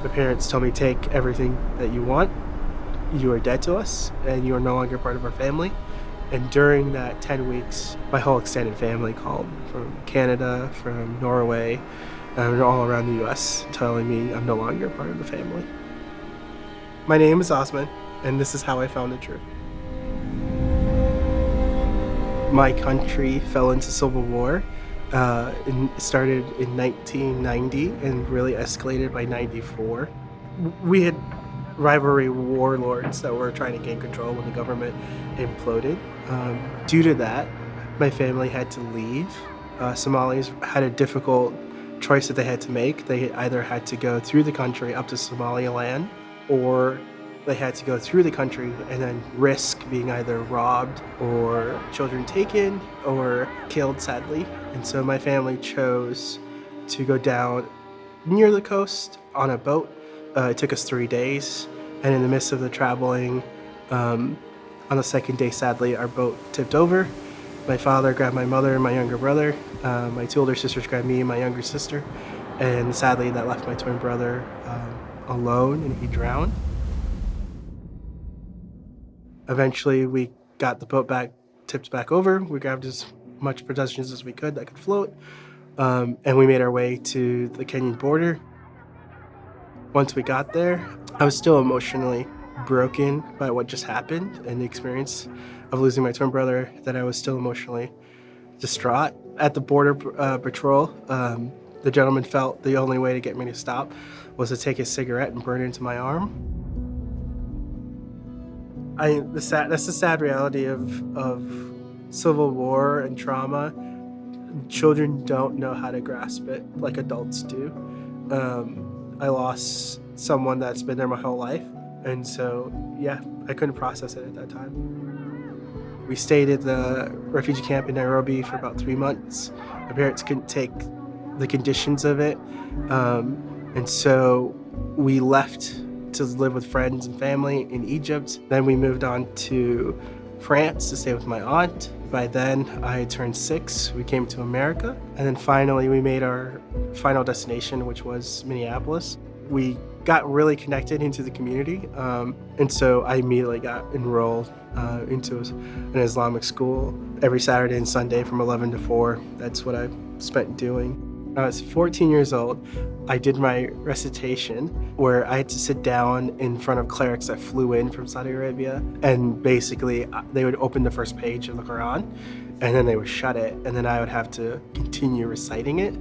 My parents told me, take everything that you want. You are dead to us, and you are no longer part of our family. And during that 10 weeks, my whole extended family called from Canada, from Norway, and all around the US, telling me I'm no longer part of the family. My name is Osman, and this is how I found the truth. My country fell into civil war. It started in 1990 and really escalated by 94. We had rivalry warlords that were trying to gain control when the government imploded. Due to that, my family had to leave. Somalis had a difficult choice that they had to make. They either had to go through the country up to Somaliland, or they had to go through the country and then risk being either robbed or children taken or killed, sadly. And so my family chose to go down near the coast on a boat. It took us 3 days, and in the midst of the traveling, on the second day, sadly, our boat tipped over. My father grabbed my mother and my younger brother. My two older sisters grabbed me and my younger sister, and sadly, that left my twin brother alone, and he drowned. Eventually, we got the boat tipped back over. We grabbed as much possessions as we could that could float, and we made our way to the Kenyan border. Once we got there, I was still emotionally broken by what just happened and the experience of losing my twin brother, that I was still emotionally distraught. At the border patrol, the gentleman felt the only way to get me to stop was to take his cigarette and burn it into my arm. That's the sad reality of civil war and trauma. Children don't know how to grasp it like adults do. I lost someone that's been there my whole life, and so yeah, I couldn't process it at that time. We stayed at the refugee camp in Nairobi for about 3 months. My parents couldn't take the conditions of it, and so we left to live with friends and family in Egypt. Then we moved on to France to stay with my aunt. By then, I had turned 6. We came to America. And then finally, we made our final destination, which was Minneapolis. We got really connected into the community. And so I immediately got enrolled into an Islamic school every Saturday and Sunday from 11 to 4. That's what I spent doing. When I was 14 years old, I did my recitation where I had to sit down in front of clerics that flew in from Saudi Arabia, and basically they would open the first page of the Quran and then they would shut it, and then I would have to continue reciting it.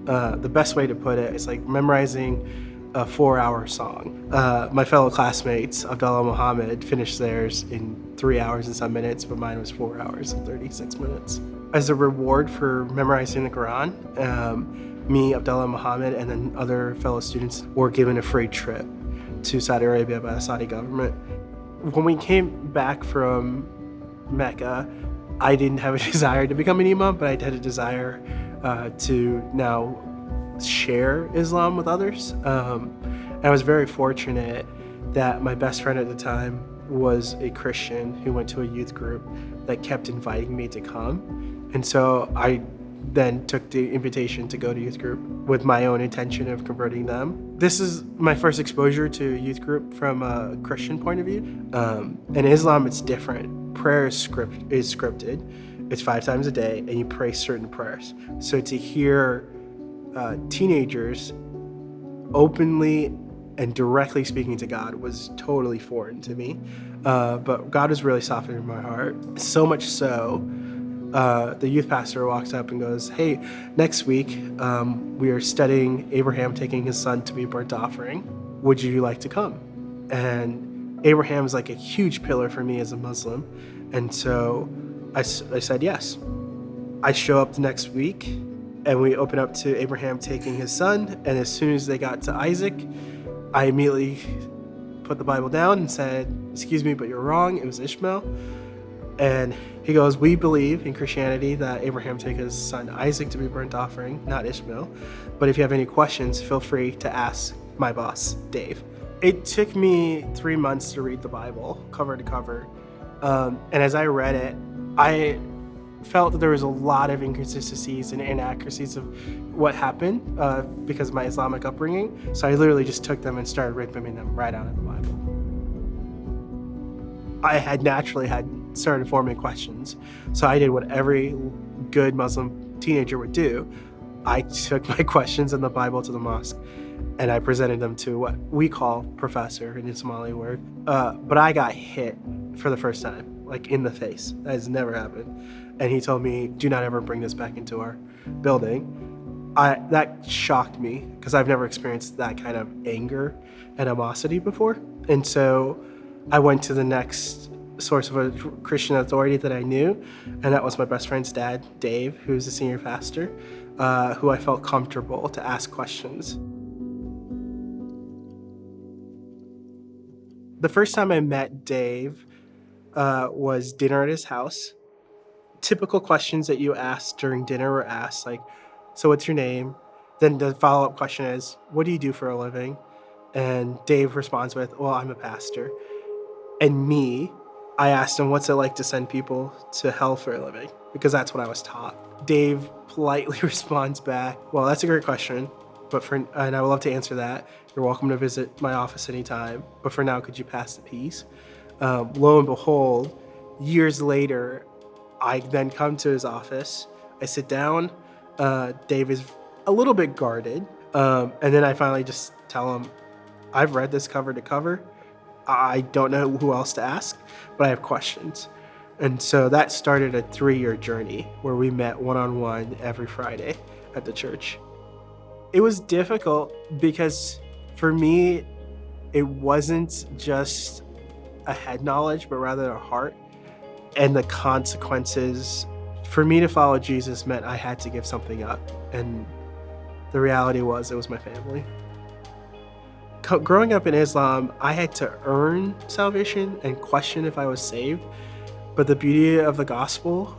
The best way to put it is like memorizing a 4-hour song. My fellow classmates, Abdullah Muhammad, finished theirs in 3 hours and some minutes, but mine was 4 hours and 36 minutes. As a reward for memorizing the Quran, me, Abdullah Muhammad, and then other fellow students were given a free trip to Saudi Arabia by the Saudi government. When we came back from Mecca, I didn't have a desire to become an imam, but I had a desire to now share Islam with others. And I was very fortunate that my best friend at the time was a Christian who went to a youth group that kept inviting me to come. And so I then took the invitation to go to youth group with my own intention of converting them. This is my first exposure to youth group from a Christian point of view. In Islam, it's different. Prayer is scripted. It's 5 times a day, and you pray certain prayers. So to hear teenagers openly and directly speaking to God was totally foreign to me. But God was really softening my heart. So much so, the youth pastor walks up and goes, "Hey, next week we are studying Abraham taking his son to be a burnt offering. Would you like to come?" And Abraham is like a huge pillar for me as a Muslim. And so I said yes. I show up the next week, and we open up to Abraham taking his son. And as soon as they got to Isaac, I immediately put the Bible down and said, "Excuse me, but you're wrong. It was Ishmael." And he goes, "We believe in Christianity that Abraham took his son Isaac to be burnt offering, not Ishmael. But if you have any questions, feel free to ask my boss, Dave." It took me 3 months to read the Bible, cover to cover. And as I read it, felt that there was a lot of inconsistencies and inaccuracies of what happened because of my Islamic upbringing. So I literally just took them and started ripping them right out of the Bible. I had naturally started forming questions. So I did what every good Muslim teenager would do. I took my questions in the Bible to the mosque and I presented them to what we call professor in the Somali word. But I got hit for the first time, like in the face. That has never happened. And he told me, do not ever bring this back into our building. That shocked me because I've never experienced that kind of anger and animosity before. And so I went to the next source of a Christian authority that I knew, and that was my best friend's dad, Dave, who's a senior pastor, who I felt comfortable to ask questions. The first time I met Dave was dinner at his house. Typical questions that you ask during dinner were asked, like, so what's your name? Then the follow-up question is, what do you do for a living? And Dave responds with, well, I'm a pastor. And I asked him, what's it like to send people to hell for a living? Because that's what I was taught. Dave politely responds back, well, that's a great question, and I would love to answer that. You're welcome to visit my office anytime, but for now, could you pass the peace? Lo and behold, years later, I then come to his office. I sit down. Dave is a little bit guarded. And then I finally just tell him, I've read this cover to cover. I don't know who else to ask, but I have questions. And so that started a 3-year journey where we met one-on-one every Friday at the church. It was difficult because for me, it wasn't just a head knowledge, but rather a heart. And the consequences for me to follow Jesus meant I had to give something up. And the reality was it was my family. Growing up in Islam, I had to earn salvation and question if I was saved. But the beauty of the gospel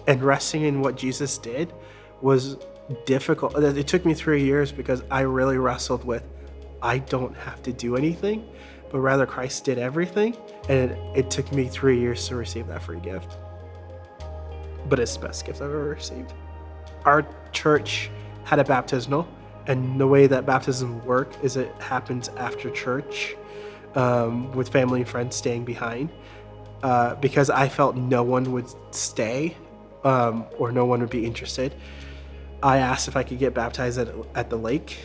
and resting in what Jesus did was difficult. It took me 3 years because I really wrestled with, I don't have to do anything, but rather Christ did everything. And it took me 3 years to receive that free gift. But it's the best gift I've ever received. Our church had a baptismal, and the way that baptism works is it happens after church with family and friends staying behind. Because I felt no one would stay or no one would be interested, I asked if I could get baptized at the lake.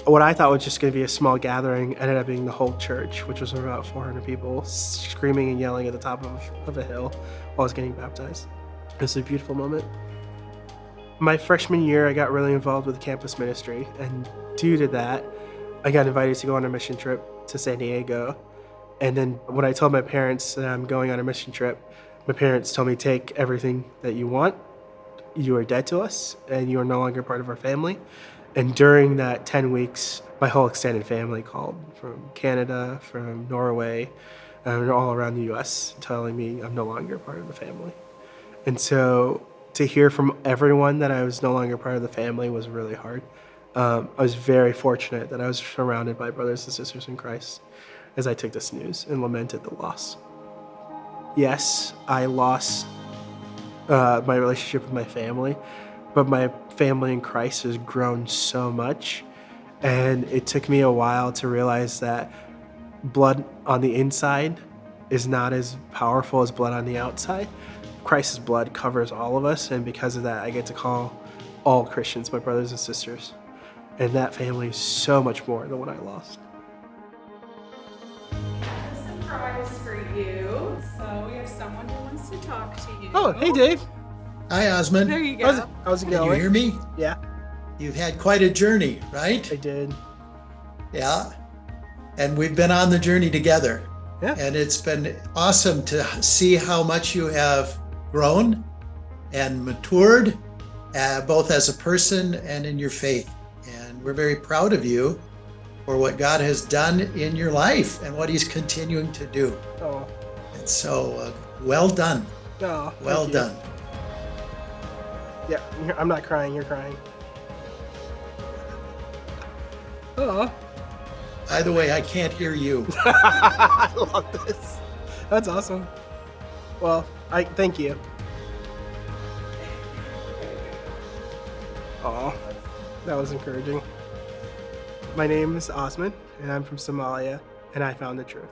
What I thought was just going to be a small gathering ended up being the whole church, which was about 400 people screaming and yelling at the top of a hill while I was getting baptized. It was a beautiful moment. My freshman year, I got really involved with campus ministry, and due to that, I got invited to go on a mission trip to San Diego. And then when I told my parents that I'm going on a mission trip, my parents told me, take everything that you want. You are dead to us, and you are no longer part of our family. And during that 10 weeks, my whole extended family called from Canada, from Norway, and all around the US, telling me I'm no longer part of the family. And so to hear from everyone that I was no longer part of the family was really hard. I was very fortunate that I was surrounded by brothers and sisters in Christ as I took this news and lamented the loss. Yes, I lost my relationship with my family, but my family in Christ has grown so much, and it took me a while to realize that blood on the inside is not as powerful as blood on the outside. Christ's blood covers all of us, and because of that, I get to call all Christians my brothers and sisters, and that family is so much more than what I lost. Surprise for you. So we have someone who wants to talk to you. Oh, hey, Dave. Hi, Osman. There you go. How's it Can going? you hear me? Yeah, You've had quite a journey, right? I did. Yeah. And we've been on the journey together. Yeah. And it's been awesome to see how much you have grown and matured, both as a person and in your faith. And we're very proud of you for what God has done in your life and what he's continuing to do. Oh. And so, well done. Oh, Well thank you. done. Yeah, I'm not crying, you're crying. Oh. By the way, I can't hear you. I love this. That's awesome. Well, thank you. Aw, that was encouraging. My name is Osman, and I'm from Somalia, and I found the truth.